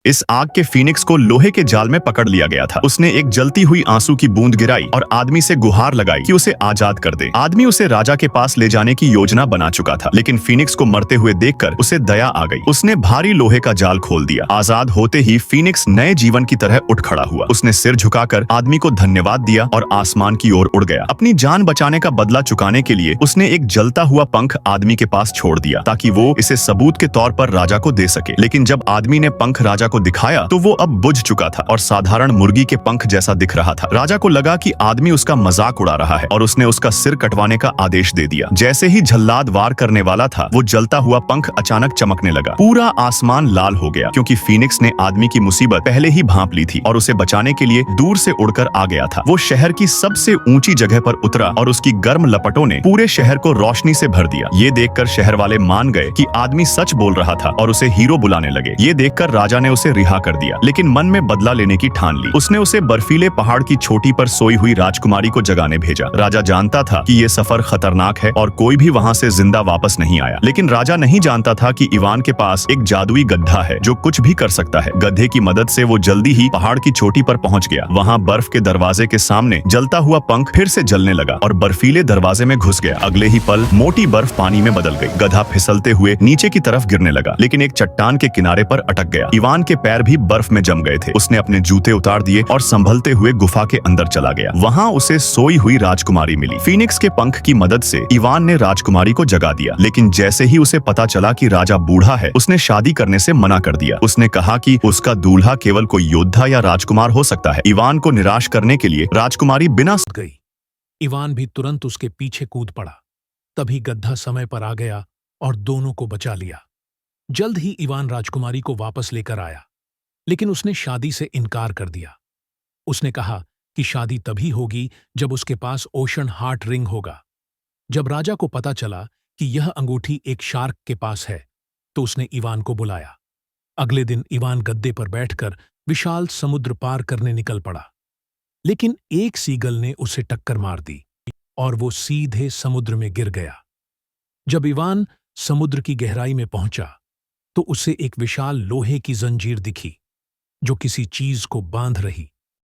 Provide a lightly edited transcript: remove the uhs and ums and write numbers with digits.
इस आग के फीनिक्स को लोहे के जाल में पकड़ लिया गया था। उसने एक जलती हुई आंसू की बूंद गिराई और आदमी से गुहार लगाई कि उसे आजाद कर दे। आदमी उसे राजा के पास ले जाने की योजना बना चुका था, लेकिन फीनिक्स को मरते हुए देखकर उसे दया आ गई। उसने भारी लोहे का जाल खोल दिया। आजाद होते ही फीनिक्स नए जीवन की तरह उठ खड़ा हुआ। उसने सिर झुकाकर आदमी को धन्यवाद दिया और आसमान की ओर उड़ गया। अपनी जान बचाने का बदला चुकाने के लिए उसने एक जलता हुआ पंख आदमी के पास छोड़ दिया ताकि वो इसे सबूत के तौर पर राजा को दे सके। लेकिन जब आदमी ने पंख राजा को दिखाया तो वो अब बुझ चुका था और साधारण मुर्गी के पंख जैसा दिख रहा था। राजा को लगा कि आदमी उसका मजाक उड़ा रहा है और उसने उसका सिर कटवाने का आदेश दे दिया। जैसे ही जल्लाद वार करने वाला था, वो जलता हुआ पंख अचानक चमकने लगा। पूरा आसमान लाल हो गया क्योंकि फीनिक्स ने आदमी की मुसीबत पहले ही भांप ली थी और उसे बचाने के लिए दूर से उड़कर आ गया था। वो शहर की सबसे ऊंची जगह पर उतरा और उसकी गर्म लपटों ने पूरे शहर को रोशनी से भर दिया। ये देखकर शहर वाले मान गए कि आदमी सच बोल रहा था और उसे हीरो बुलाने लगे। ये देखकर राजा ने उसे रिहा कर दिया, लेकिन मन में बदला लेने की ठान ली। उसने उसे बर्फीले पहाड़ की चोटी पर सोई हुई राजकुमारी को जगाने भेजा। राजा जानता था कि ये सफर खतरनाक है और कोई भी वहां से जिंदा वापस नहीं आया, लेकिन राजा नहीं जानता था कि इवान के पास एक जादुई गड्ढा है जो कुछ भी कर सकता है। गड्ढे की मदद से वो जल्दी ही पहाड़ की चोटी पर पहुंच गया। वहां बर्फ के दरवाजे के सामने जलता हुआ पंख फिर से जलने लगा और बर्फीले दरवाजे में घुस गया। अगले ही पल मोटी बर्फ पानी में बदल गई। गधा फिसलते हुए नीचे की तरफ गिरने लगा, लेकिन एक चट्टान के किनारे पर अटक गया। इवान के पैर भी बर्फ में जम गए थे। उसने अपने जूते उतार दिए और संभलते हुए गुफा के अंदर चला गया। वहां उसे सोई हुई राजकुमारी मिली। फीनिक्स के पंख की मदद से इवान ने राजकुमारी को जगा दिया, लेकिन जैसे ही उसे पता चला कि राजा बूढ़ा है, उसने शादी करने से मना कर दिया। उसने कहा कि उसका दूल्हा केवल कोई योद्धा या राजकुमार हो सकता है। इवान को निराश करने के लिए राजकुमारी बिना गई। इवान भी तुरंत उसके पीछे कूद पड़ा। तभी गधा समय पर आ गया और दोनों को बचा लिया। जल्द ही इवान राजकुमारी को वापस लेकर आया, लेकिन उसने शादी से इनकार कर दिया। उसने कहा कि शादी तभी होगी जब उसके पास ओशन हार्ट रिंग होगा। जब राजा को पता चला कि यह अंगूठी एक शार्क के पास है, तो उसने इवान को बुलाया। अगले दिन इवान गद्दे पर बैठकर विशाल समुद्र पार करने निकल पड़ा, लेकिन एक सीगल ने उसे टक्कर मार दी और वो सीधे समुद्र में गिर गया। जब इवान समुद्र की गहराई में पहुंचा, तो उसे एक विशाल लोहे की जंजीर दिखी जो किसी चीज को बांध रही